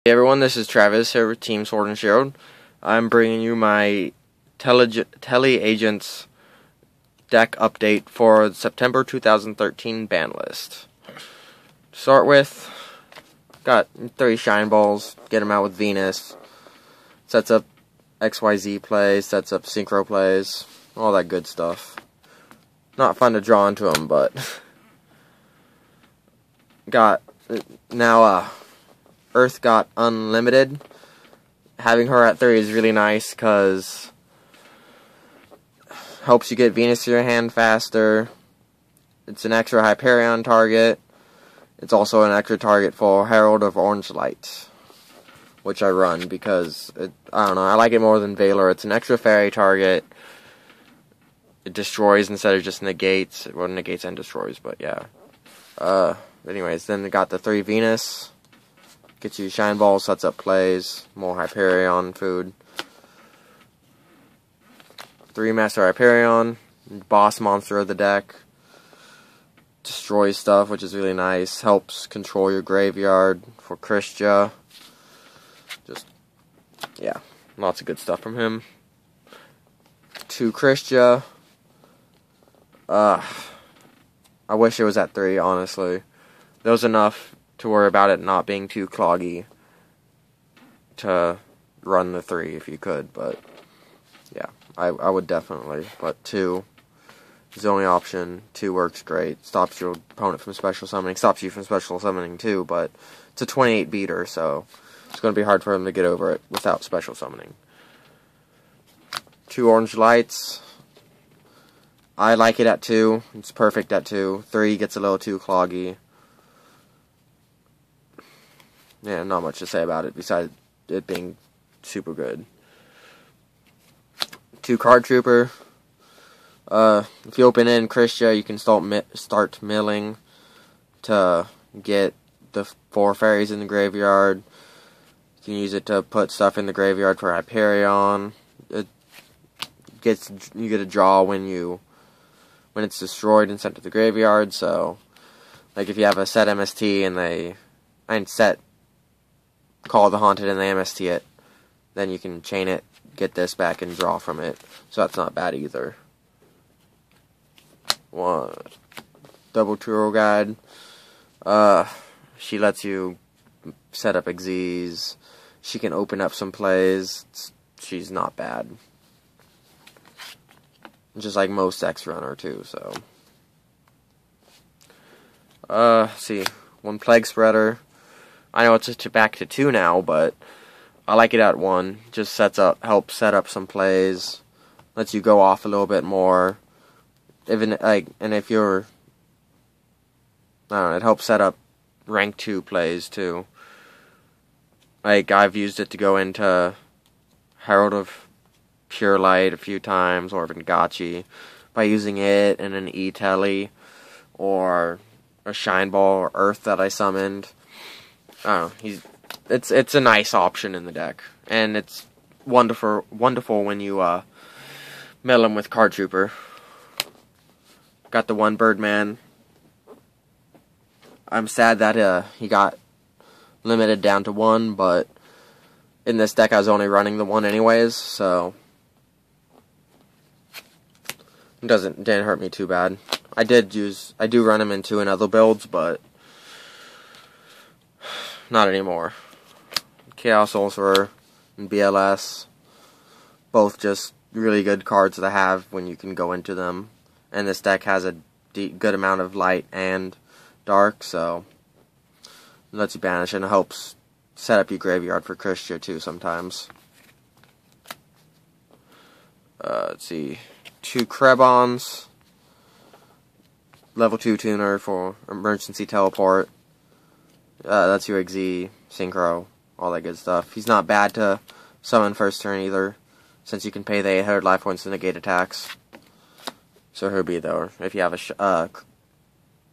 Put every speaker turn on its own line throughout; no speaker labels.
Hey everyone, this is Travis here with Team Sword and Shield. I'm bringing you my Tele-Agents deck update for September 2013 ban list. To start with, got 3 Shine Balls, get them out with Venus, sets up XYZ plays, sets up Synchro plays, all that good stuff. Not fun to draw into them, but got now Earth got unlimited. Having her at 3 is really nice because helps you get Venus to your hand faster. It's an extra Hyperion target. It's also an extra target for Herald of Orange Light, which I run because I don't know, I like it more than Valor. It's an extra fairy target. It destroys instead of just negates. Well, negates and destroys, but yeah. Anyways, then we got the 3 Venus. Gets you Shine Balls, sets up plays, more Hyperion food. 3 Master Hyperion, boss monster of the deck. Destroys stuff, which is really nice. Helps control your graveyard for Christia. Just, yeah, lots of good stuff from him. 2 Christia. I wish it was at 3, honestly. That was enough to worry about it not being too cloggy to run the 3 if you could, but yeah, I would definitely. But 2 is the only option. 2 works great. Stops your opponent from special summoning. Stops you from special summoning too, but it's a 28 beater, so it's going to be hard for him to get over it without special summoning. 2 Orange Lights. I like it at 2. It's perfect at 2. 3 gets a little too cloggy. Yeah, not much to say about it besides it being super good. 2 Card Trooper. If you open in Christia, you can start milling to get the 4 fairies in the graveyard. You can use it to put stuff in the graveyard for Hyperion. You get a draw when it's destroyed and sent to the graveyard. So, like if you have a set MST and set Call of the Haunted and they MST it, then you can chain it, get this back, and draw from it. So that's not bad either. 1 Double Turo Guide. She lets you set up Xyz. She can open up some plays. She's not bad. Just like most X Runner too, so. Let's see. 1 Plague Spreader. I know it's back to 2 now, but I like it at 1. Just helps set up some plays, lets you go off a little bit more. Even and if you're, I don't know, it helps set up rank 2 plays too. Like I've used it to go into Herald of Pure Light a few times, or even Gotchi, by using it and an E-Tele, or a Shine Ball or Earth that I summoned. I don't know, it's a nice option in the deck, and it's wonderful when you mill him with Card Trooper. Got the 1 Birdman. I'm sad that he got limited down to 1, but in this deck I was only running the 1 anyways, so it didn't hurt me too bad. I do run him in 2 in other builds, but not anymore. Chaos Sorcerer and BLS, both just really good cards to have when you can go into them. And this deck has a good amount of light and dark, so it lets you banish, and it helps set up your graveyard for Christia too sometimes. Let's see. 2 Krebons. Level 2 tuner for emergency teleport. That's your Xyz, Synchro, all that good stuff. He's not bad to summon first turn either, since you can pay the 800 life points to negate attacks. So he'll be there if you have a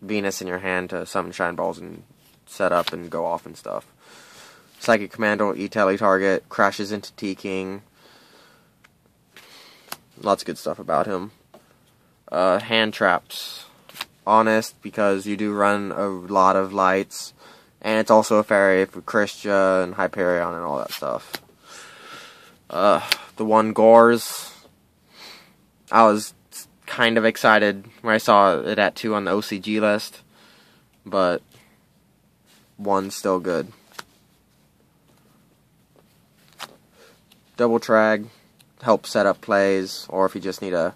Venus in your hand to summon Shine Balls and set up and go off and stuff. Psychic Commando, E-Tele target, crashes into T-King. Lots of good stuff about him. Hand traps. Honest, because you do run a lot of lights. And it's also a fairy for Christia and Hyperion and all that stuff. The one Gores, I was kind of excited when I saw it at 2 on the OCG list, but 1's still good. Double Trag, helps set up plays, or if you just need to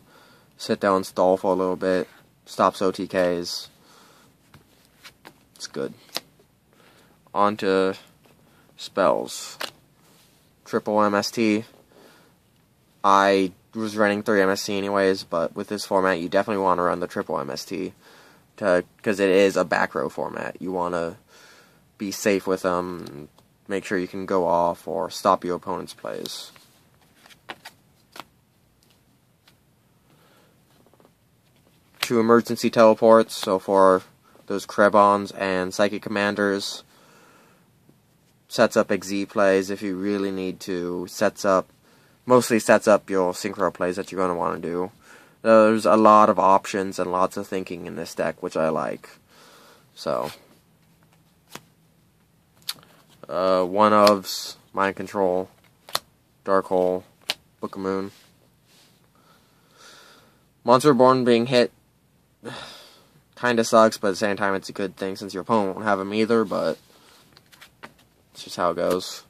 sit down and stall for a little bit, stops OTKs. It's good. On to spells. Triple MST. I was running 3 MST anyways, but with this format you definitely want to run the triple MST, because it is a back row format. You want to be safe with them, make sure you can go off or stop your opponent's plays. Two emergency teleports, so for those Krebons and Psychic Commanders, sets up XZ plays if you really need to, mostly sets up your synchro plays that you're going to want to do. There's a lot of options and lots of thinking in this deck, which I like. So, one ofs, Mind Control, Dark Hole, Book of Moon. Monster Reborn being hit kinda sucks, but at the same time it's a good thing since your opponent won't have him either, but it's just how it goes.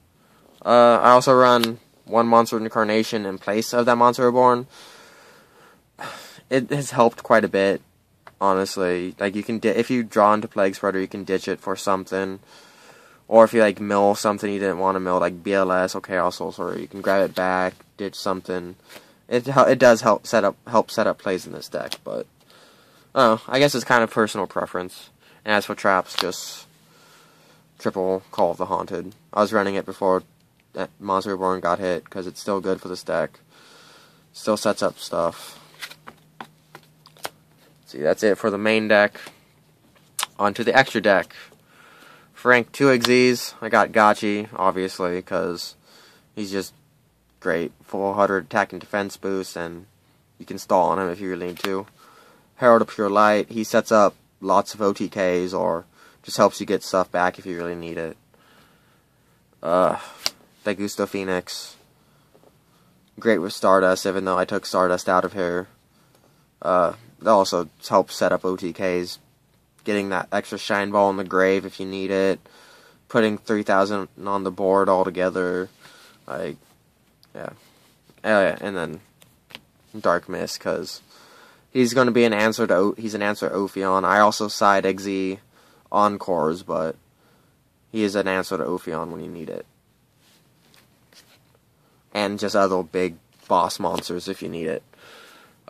I also run one Monster Incarnation in place of that Monster Reborn. It has helped quite a bit, honestly. Like, you can if you draw into Plague Spreader, you can ditch it for something. Or if you, like, mill something you didn't want to mill, like BLS or Chaos Sorcerer, you can grab it back, ditch something. It does help set up plays in this deck, but I guess it's kind of personal preference. And as for traps, just triple Call of the Haunted. I was running it before Monster Reborn got hit, because it's still good for this deck. Still sets up stuff. See, that's it for the main deck. On to the extra deck. For rank 2 XZs, I got Gachi, obviously, because he's just great. Full 100 attack and defense boost, and you can stall on him if you really need to. Herald of Pure Light, he sets up lots of OTKs, or just helps you get stuff back if you really need it. Daigusto Phoenix. Great with Stardust, even though I took Stardust out of here. That also helps set up OTKs. Getting that extra Shine Ball in the grave if you need it. Putting 3,000 on the board altogether. Like, yeah. And then Dark Mist, because he's going to be an answer to Ophion. I also side XZ Encores, but he is an answer to Ophion when you need it. And just other big boss monsters if you need it.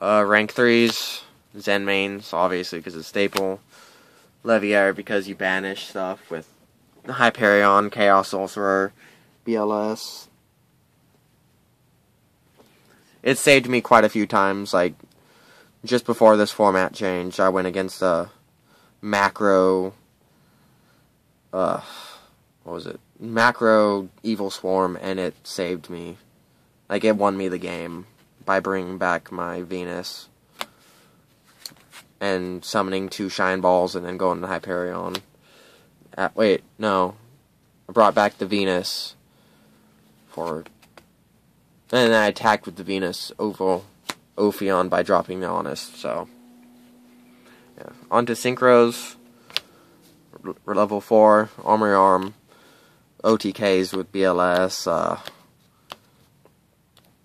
Rank 3s, Zen mains, obviously, because it's staple. Leviair, because you banish stuff with Hyperion, Chaos Sorcerer, BLS. It saved me quite a few times, like, just before this format change, I went against a macro, what was it? Macro Evil Swarm, and it saved me. Like, it won me the game by bringing back my Venus and summoning 2 Shine Balls and then going to Hyperion. Wait, no. I brought back the Venus and then I attacked with the Venus over Ophion by dropping the Honest, so. Yeah. On to Synchros. Level 4, Armory Arm. OTKs with BLS.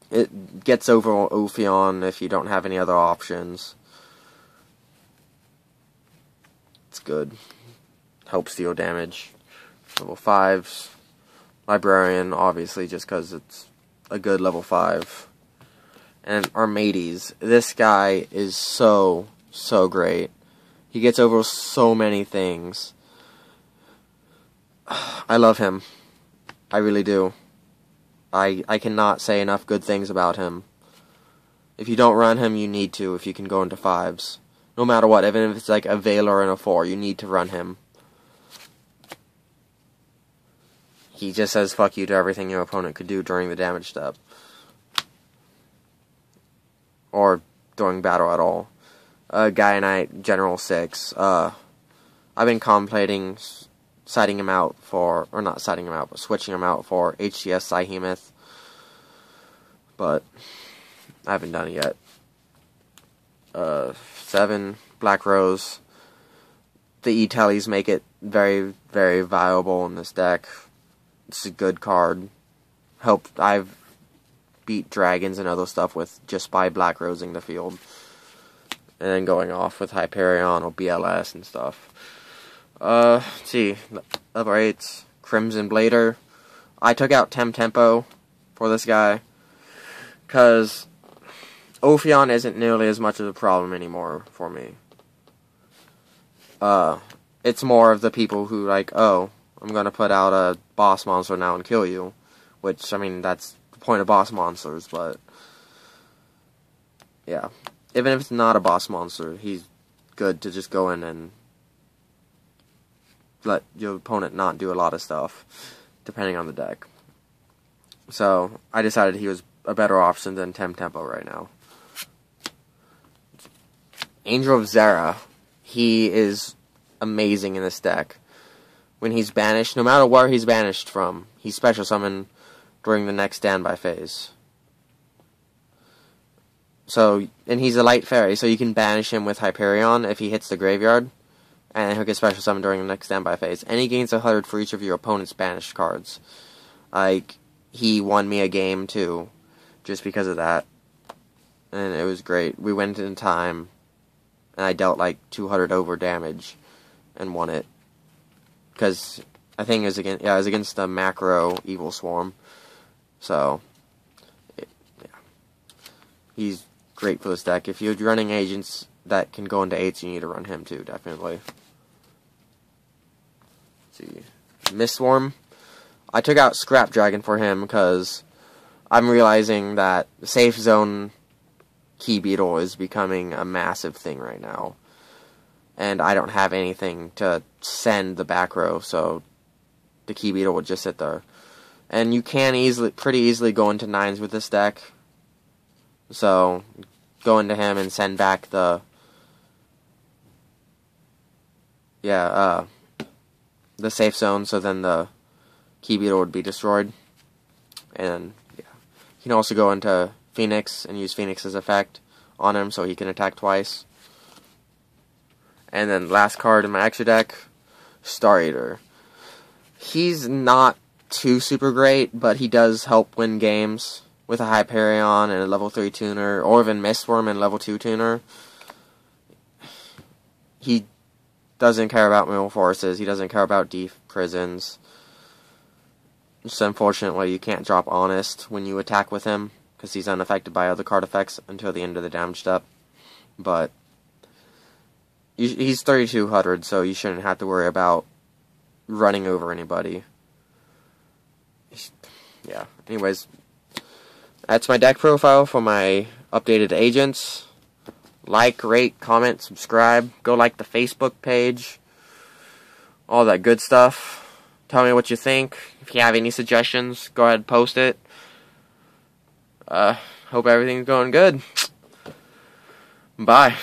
It gets over Ophion if you don't have any other options. It's good. Helps deal damage. Level 5s. Librarian, obviously, just because it's a good level 5. And Armades. This guy is so great. He gets over so many things. I love him. I really do. I cannot say enough good things about him. If you don't run him, you need to if you can go into 5s. No matter what, even if it's like a Veiler and a 4, you need to run him. He just says fuck you to everything your opponent could do during the damage step. Or during battle at all. Gaia Knight, General 6. I've been contemplating siding him out for, or not siding him out, but switching him out for HCS Psyhemoth. But I haven't done it yet. 7 Black Rose. The E-Tellies make it very, very viable in this deck. It's a good card. I've beat dragons and other stuff with just by Black Rosing the field. And then going off with Hyperion or BLS and stuff. Let's see. Level 8's Crimson Blader. I took out Tempo for this guy. Because Ophion isn't nearly as much of a problem anymore for me. It's more of the people who like, oh, I'm gonna put out a boss monster now and kill you. Which, I mean, that's the point of boss monsters, but yeah. Even if it's not a boss monster, he's good to just go in and let your opponent not do a lot of stuff, depending on the deck. So, I decided he was a better option than Tempo right now. Angel of Zera. He is amazing in this deck. When he's banished, no matter where he's banished from, he's special summoned during the next standby phase. So, and he's a light fairy, so you can banish him with Hyperion if he hits the graveyard, and he'll get special summoned during the next standby phase. And he gains 100 for each of your opponent's banished cards. Like, he won me a game too, just because of that. And it was great. We went in time, and I dealt like 200 over damage, and won it. Because I think it was against the macro Evil Swarm. So, yeah. He's great for this deck. If you're running agents that can go into 8s, you need to run him too, definitely. Let's see. Mistworm. I took out Scrap Dragon for him because I'm realizing that the Safe Zone Key Beetle is becoming a massive thing right now. And I don't have anything to send the back row, so the Key Beetle would just sit there. And you can pretty easily go into 9s with this deck. So, go into him and send back the safe zone, so then the Key Beetle would be destroyed. And, yeah. You can also go into Phoenix and use Phoenix's effect on him, so he can attack twice. And then last card in my extra deck, Star Eater. He's not too super great, but he does help win games with a Hyperion and a level 3 tuner, or even Mistworm and level 2 tuner. He doesn't care about middle forces, he doesn't care about deep prisons. Just unfortunately, you can't drop Honest when you attack with him, because he's unaffected by other card effects until the end of the damage step. But he's 3200, so you shouldn't have to worry about running over anybody. Yeah, anyways, that's my deck profile for my updated agents. Like, rate, comment, subscribe. Go like the Facebook page. All that good stuff. Tell me what you think. If you have any suggestions, go ahead and post it. Hope everything's going good. Bye.